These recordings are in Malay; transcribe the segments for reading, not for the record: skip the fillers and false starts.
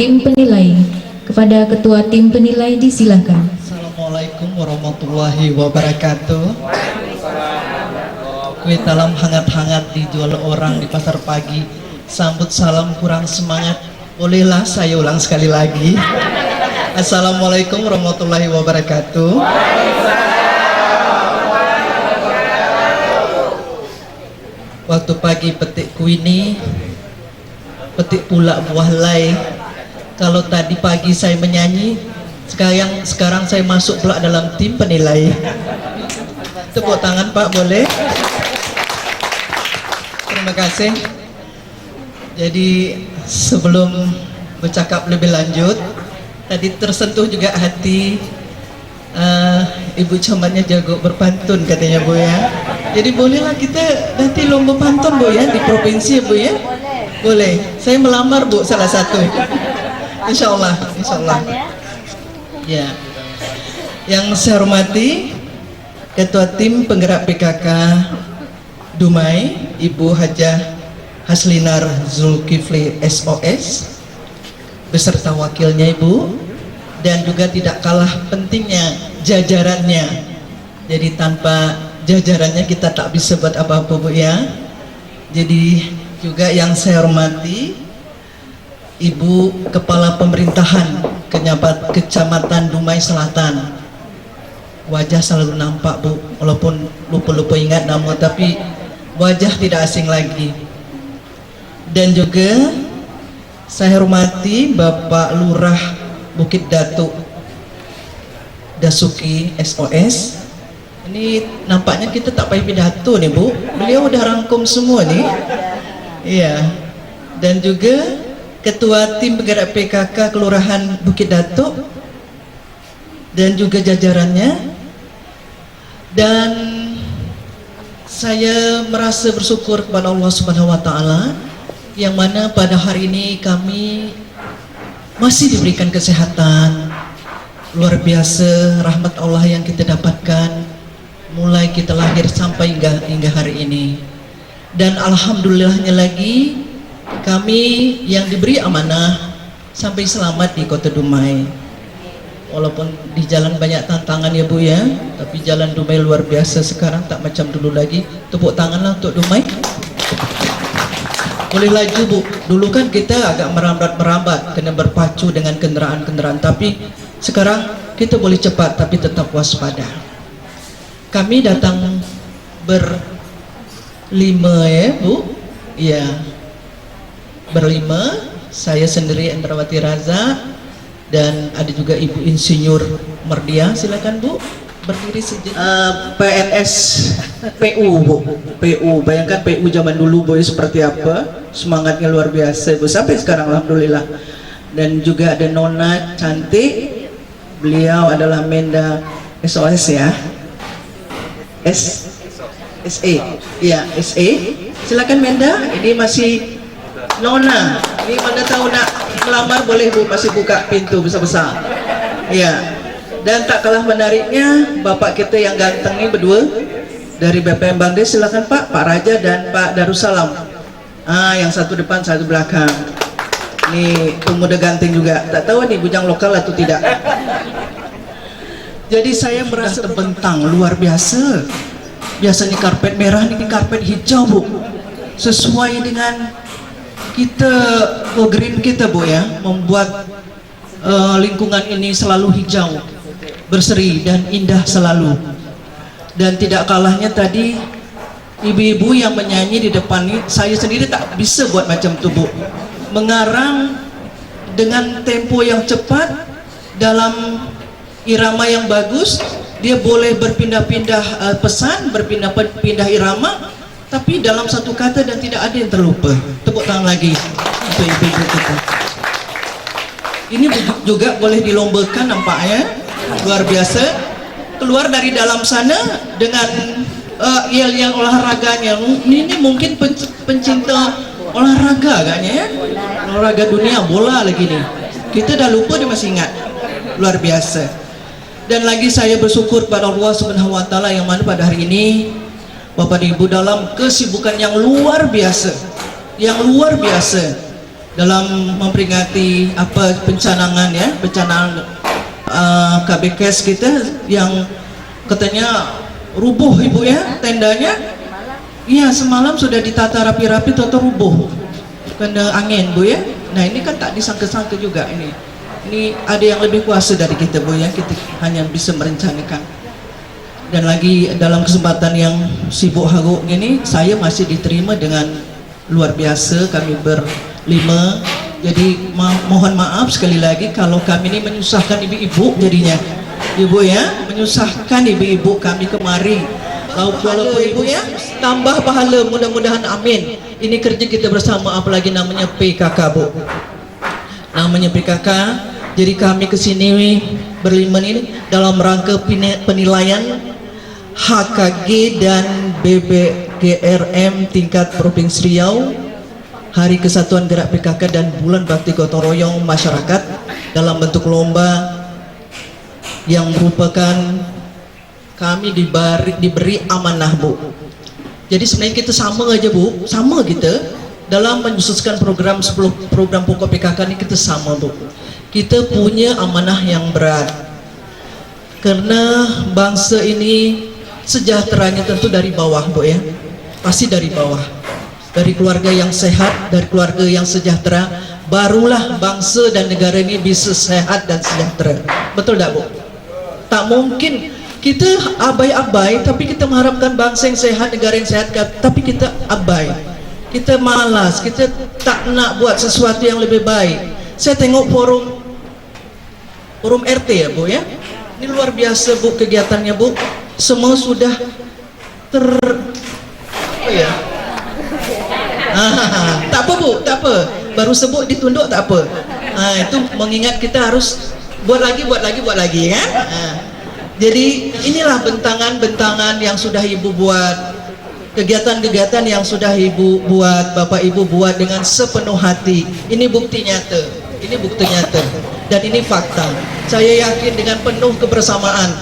tim penilai. Kepada ketua tim penilai disilakan. Assalamualaikum warahmatullahi wabarakatuh. Kue talam hangat-hangat dijual orang di pasar pagi. Sambut salam kurang semangat. Bolehlah saya ulang sekali lagi. Assalamualaikum warahmatullahi wabarakatuh. Waktu pagi petik kuini, petik pula buah lai. Kalau tadi pagi saya menyanyi, sekarang saya masuk pula dalam tim penilai. Tepuk tangan Pak, boleh? Terima kasih. Jadi sebelum bercakap lebih lanjut, tadi tersentuh juga hati Ibu Camatnya jago berpantun katanya Bu ya. Jadi bolehlah kita nanti lomba pantun Bu ya di provinsi Bu ya. Boleh. Saya melamar Bu salah satu. Insya Allah. Ya. Yang saya hormati Ketua Tim Penggerak PKK Dumai, Ibu Hajah Haslinar Zulkifli SOS, beserta wakilnya Ibu, dan juga tidak kalah pentingnya jajarannya. Jadi tanpa jajarannya kita tak bisa buat apa-apa Bu ya. Jadi juga yang saya hormati Ibu Kepala Pemerintahan Kecamatan Dumai Selatan. Wajah selalu nampak Bu, walaupun lupa-lupa ingat nama, tapi wajah tidak asing lagi. Dan juga saya hormati Bapak Lurah Bukit Datuk Dasuki SOS. Ini nampaknya kita tak payah pidato nih Bu, beliau udah rangkum semua nih. Iya. Dan juga Ketua Tim Penggerak PKK Kelurahan Bukit Datuk dan juga jajarannya. Dan saya merasa bersyukur kepada Allah Subhanahu wa taala yang mana pada hari ini kami masih diberikan kesehatan. Luar biasa rahmat Allah yang kita dapatkan mulai kita lahir sampai hingga hari ini. Dan alhamdulillahnya lagi kami yang diberi amanah sampai selamat di Kota Dumai. Walaupun di jalan banyak tantangan ya Bu ya, tapi jalan Dumai luar biasa sekarang, tak macam dulu lagi. Tepuk tanganlah untuk Dumai. Boleh laju Bu. Dulu kan kita agak merambat-merambat, kena berpacu dengan kendaraan-kendaraan, tapi sekarang kita boleh cepat tapi tetap waspada. Kami datang berlima ya Bu. Iya. Berlima, saya sendiri Endrawati Raza, dan ada juga Ibu Insinyur Merdia. Silakan Bu, berdiri sejenak. PNS PU Bu, PU, bayangkan PU zaman dulu Bu seperti apa, semangatnya luar biasa Bu, sampai sekarang alhamdulillah. Dan juga ada Nona cantik, beliau adalah Menda SOS ya, SE, iya SE. Silakan Menda, ini masih Nona, ini mana tahu nak melamar boleh Bu, masih buka pintu besar-besar. Iya. Dan tak kalah menariknya Bapak kita yang ganteng ini berdua dari BPM Bangdes. Silakan Pak Raja dan Pak Darussalam. Yang satu depan, satu belakang. Ini pemuda ganteng juga. Tak tahu nih bujang lokal atau tidak. Jadi saya merasa terbentang luar biasa. Biasanya karpet merah, ini karpet hijau Bu. Sesuai dengan kita green kita Bu ya, membuat lingkungan ini selalu hijau, berseri dan indah selalu. Dan tidak kalahnya tadi ibu-ibu yang menyanyi di depan ini, saya sendiri tak bisa buat macam itu Bu, mengarang dengan tempo yang cepat dalam irama yang bagus. Dia boleh berpindah-pindah pesan, berpindah-pindah irama, tapi dalam satu kata dan tidak ada yang terlupa. Tepuk tangan lagi untuk ibu-ibu kita. Ini juga boleh dilombakan nampaknya, luar biasa. Keluar dari dalam sana dengan yel-yel olahraganya. Ini mungkin pencinta olahraga agaknya ya, olahraga dunia, bola lagi nih. Kita dah lupa, dia masih ingat. Luar biasa. Dan lagi saya bersyukur pada Allah Subhanahu wa taala yang mana pada hari ini Bapak dan Ibu dalam kesibukan yang luar biasa, dalam memperingati apa pencanangan ya, pencanangan KBKS kita yang katanya rubuh ibu ya tendanya. Iya, semalam sudah ditata rapi-rapi atau rubuh kena angin bu ya. Nah ini kan tak disangka-sangka juga ini ada yang lebih kuasa dari kita bu ya, kita hanya bisa merencanakan. Dan lagi dalam kesempatan yang sibuk haruk ini saya masih diterima dengan luar biasa, kami berlima. Jadi mohon maaf sekali lagi kalau kami ini menyusahkan ibu-ibu jadinya ibu ya, menyusahkan ibu-ibu kami kemari. Walaupun ibu ya tambah pahala, mudah-mudahan amin. Ini kerja kita bersama, apalagi namanya PKK bu, namanya PKK. Jadi kami kesini berlima ini dalam rangka penilaian HKG dan BBGRM tingkat Provinsi Riau, Hari Kesatuan Gerak PKK dan Bulan Bakti Gotong Royong Masyarakat dalam bentuk lomba yang merupakan kami diberi amanah bu. Jadi sebenarnya kita sama aja bu, sama kita dalam menyususkan program 10 program pokok PKK ini kita sama bu. Kita punya amanah yang berat karena bangsa ini sejahteranya tentu dari bawah bu ya, pasti dari bawah, dari keluarga yang sehat, dari keluarga yang sejahtera, barulah bangsa dan negara ini bisa sehat dan sejahtera. Betul tak bu? Tak mungkin kita abai-abai tapi kita mengharapkan bangsa yang sehat, negara yang sehat, tapi kita abai, kita malas, kita tak nak buat sesuatu yang lebih baik. Saya tengok forum RT ya bu ya, ini luar biasa bu kegiatannya bu, semua sudah tak apa bu, tak apa, baru sebut ditunduk tak apa. Itu mengingat kita harus buat lagi kan. Jadi inilah bentangan-bentangan yang sudah ibu buat, kegiatan-kegiatan yang sudah ibu buat, bapak ibu buat dengan sepenuh hati. Ini bukti nyata, dan ini fakta. Saya yakin dengan penuh kebersamaan,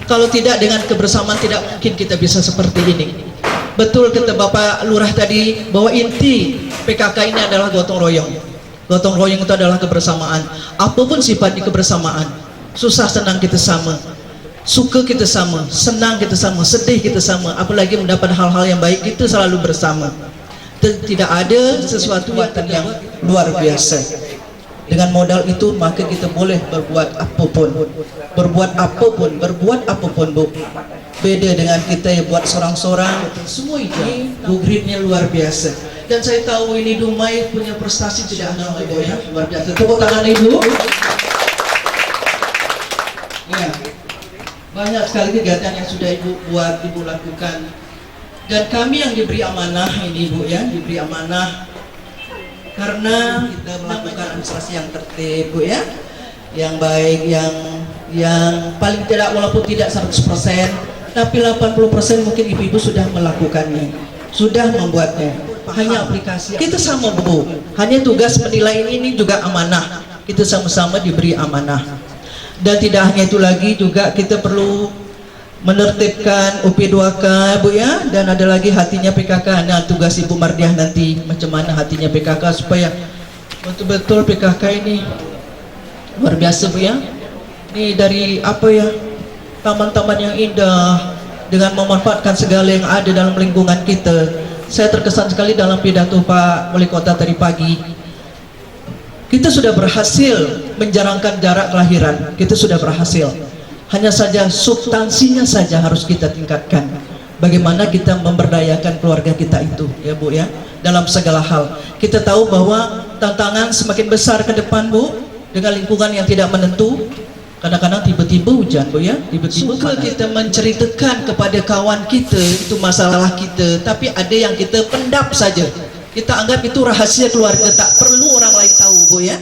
kalau tidak dengan kebersamaan tidak mungkin kita bisa seperti ini. Betul kata Bapak Lurah tadi bahwa inti PKK ini adalah gotong royong. Gotong royong itu adalah kebersamaan. Apapun sifatnya kebersamaan, susah senang kita sama, suka kita sama, senang kita sama, sedih kita sama, apalagi mendapat hal-hal yang baik kita selalu bersama. Tidak ada sesuatu yang luar biasa. Dengan modal itu maka kita boleh berbuat apapun bu. Beda dengan kita yang buat sorang-sorang, semua ini gridnya luar biasa. Dan saya tahu ini Dumai punya prestasi tidak hanya ibu ya, luar biasa. Tepuk tangan ibu. Ya, banyak sekali kegiatan yang sudah ibu buat, ibu lakukan. Dan kami yang diberi amanah ini bu ya, diberi amanah karena kita melakukan administrasi yang tertib bu ya, yang baik, yang paling tidak walaupun tidak 100% tapi 80% mungkin ibu-ibu sudah melakukannya, sudah membuatnya. Hanya aplikasi kita sama bu, hanya tugas menilai ini juga amanah, kita sama-sama diberi amanah. Dan tidak hanya itu lagi, juga kita perlu menertibkan UP2K bu ya, dan ada lagi hatinya PKK. Nah tugas Ibu Mardiah nanti macam mana hatinya PKK supaya betul-betul PKK ini luar biasa bu ya. Ini dari apa ya, taman-taman yang indah dengan memanfaatkan segala yang ada dalam lingkungan kita. Saya terkesan sekali dalam pidato Pak Wali Kota tadi pagi. Kita sudah berhasil menjarangkan jarak kelahiran, kita sudah berhasil. Hanya saja substansinya saja harus kita tingkatkan. Bagaimana kita memberdayakan keluarga kita itu ya bu ya, dalam segala hal. Kita tahu bahwa tantangan semakin besar ke depan bu, dengan lingkungan yang tidak menentu. Kadang-kadang tiba-tiba hujan bu ya, tiba-tiba suka kita menceritakan kepada kawan kita itu masalah kita, tapi ada yang kita pendap saja, kita anggap itu rahasia keluarga, tak perlu orang lain tahu bu ya,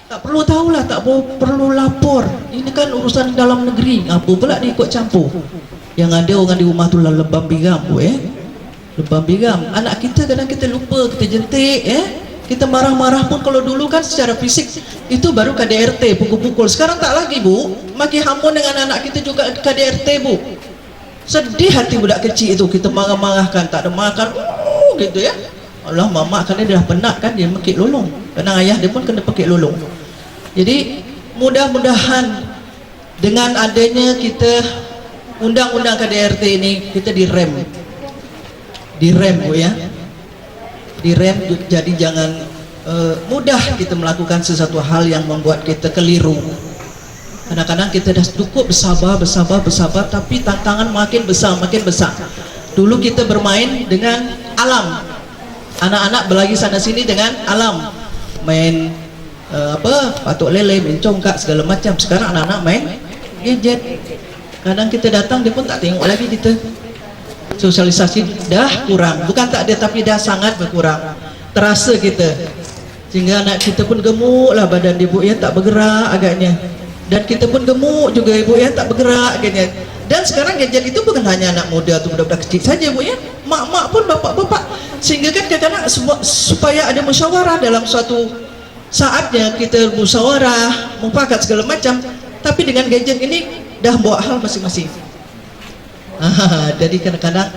tak perlu tahulah, tak perlu lapor, ini kan urusan dalam negeri. Apa pula dia ikut campur? Yang ada orang di rumah tu lah lebam bigam bu ya, lebam bigam. Anak kita kadang kita lupa, kita jentik ya. Kita marah-marah pun kalau dulu kan secara fisik itu baru KDRT, pukul-pukul. Sekarang tak lagi bu, makin hamun dengan anak kita juga KDRT bu. Sedih hati budak kecil itu, kita marah-marahkan, tak ada makan, gitu ya. Allah mama kan dia dah penat kan dia pakai lolong, karena ayah dia pun kena pakai lolong. Jadi mudah-mudahan dengan adanya kita undang-undang KDRT ini kita direm Bu ya, direm. Jadi jangan mudah kita melakukan sesuatu hal yang membuat kita keliru. Kadang-kadang kita dah cukup bersabar, tapi tantangan makin besar. Dulu kita bermain dengan alam, anak-anak berlagi sana sini dengan alam, main patuk lele, main congkak segala macam. Sekarang anak-anak main gadget. Kadang kita datang dia pun tak tengok lagi kita. Sosialisasi dah kurang, bukan tak ada tapi dah sangat berkurang. Terasa kita, sehingga anak kita pun gemuk lah badan dia Bu ya, tak bergerak agaknya. Dan kita pun gemuk juga Ibu ya, tak bergerak agaknya. Dan sekarang gadget itu bukan hanya anak muda atau budak-budak kecil saja Bu ya, mak-mak pun, bapak-bapak. Sehingga kan kadang-kadang supaya ada musyawarah dalam suatu saatnya kita musyawarah, mufakat segala macam. Tapi dengan gadget ini dah bawa hal masing-masing. Jadi kadang-kadang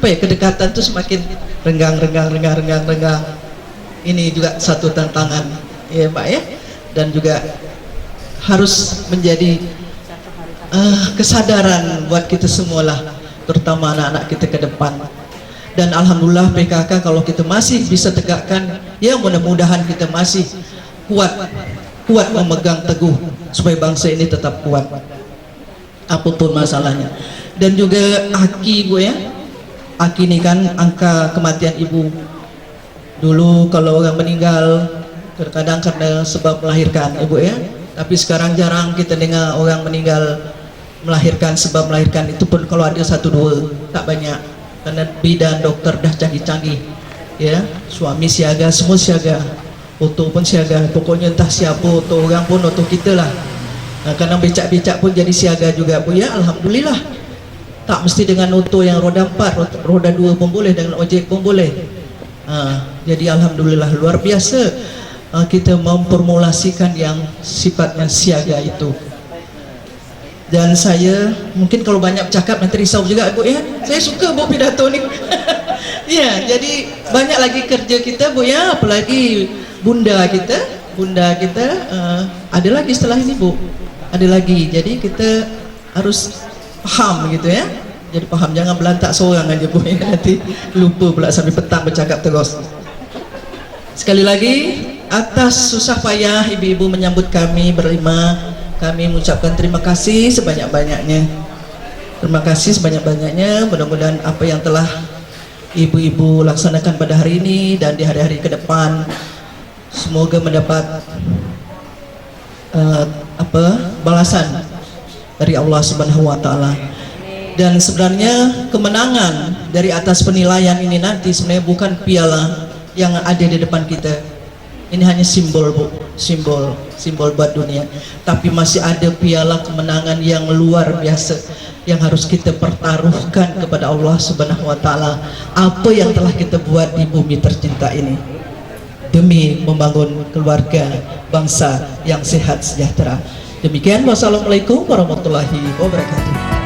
kedekatan itu semakin renggang. Ini juga satu tantangan ya Pak ya, dan juga harus menjadi kesadaran buat kita semualah, terutama anak-anak kita ke depan. Dan alhamdulillah PKK kalau kita masih bisa tegakkan, ya mudah-mudahan kita masih kuat memegang teguh supaya bangsa ini tetap kuat apapun masalahnya. Dan juga Aki Bu ya, Aki ini kan angka kematian ibu dulu kalau orang meninggal terkadang karena sebab melahirkan ibu ya, tapi sekarang jarang kita dengar orang meninggal melahirkan sebab melahirkan. Itu pun kalau ada 1-2, tak banyak, karena bidan dokter dah canggih-canggih ya, suami siaga, semua siaga, oto pun siaga, pokoknya entah siapa, oto orang pun oto kita lah. Kadang becak-becak pun jadi siaga juga Bu ya, alhamdulillah. Tak mesti dengan oto yang roda 4, roda 2 pun boleh, dengan ojek pun boleh. Jadi alhamdulillah luar biasa kita memformulasikan yang sifatnya siaga itu. Dan saya mungkin kalau banyak cakap nanti risau juga Bu ya, saya suka Bu pidato ni. Ya, jadi banyak lagi kerja kita Bu ya, apalagi bunda kita ada lagi setelah ini Bu, ada lagi. Jadi kita harus paham gitu ya, jadi paham, jangan belantak seorang aja Bu ya, nanti lupa pula sampai petang bercakap terus. Sekali lagi atas susah payah ibu-ibu menyambut kami berlima, kami mengucapkan terima kasih sebanyak-banyaknya. Terima kasih sebanyak-banyaknya. Mudah-mudahan apa yang telah ibu-ibu laksanakan pada hari ini dan di hari-hari ke depan semoga mendapat balasan dari Allah Subhanahu wa taala. Dan sebenarnya kemenangan dari atas penilaian ini nanti sebenarnya bukan piala yang ada di depan kita. Ini hanya simbol Bu, simbol buat dunia. Tapi masih ada piala kemenangan yang luar biasa yang harus kita pertaruhkan kepada Allah Subhanahu wa taala. Apa yang telah kita buat di bumi tercinta ini demi membangun keluarga bangsa yang sehat sejahtera. Demikian, wassalamualaikum warahmatullahi wabarakatuh.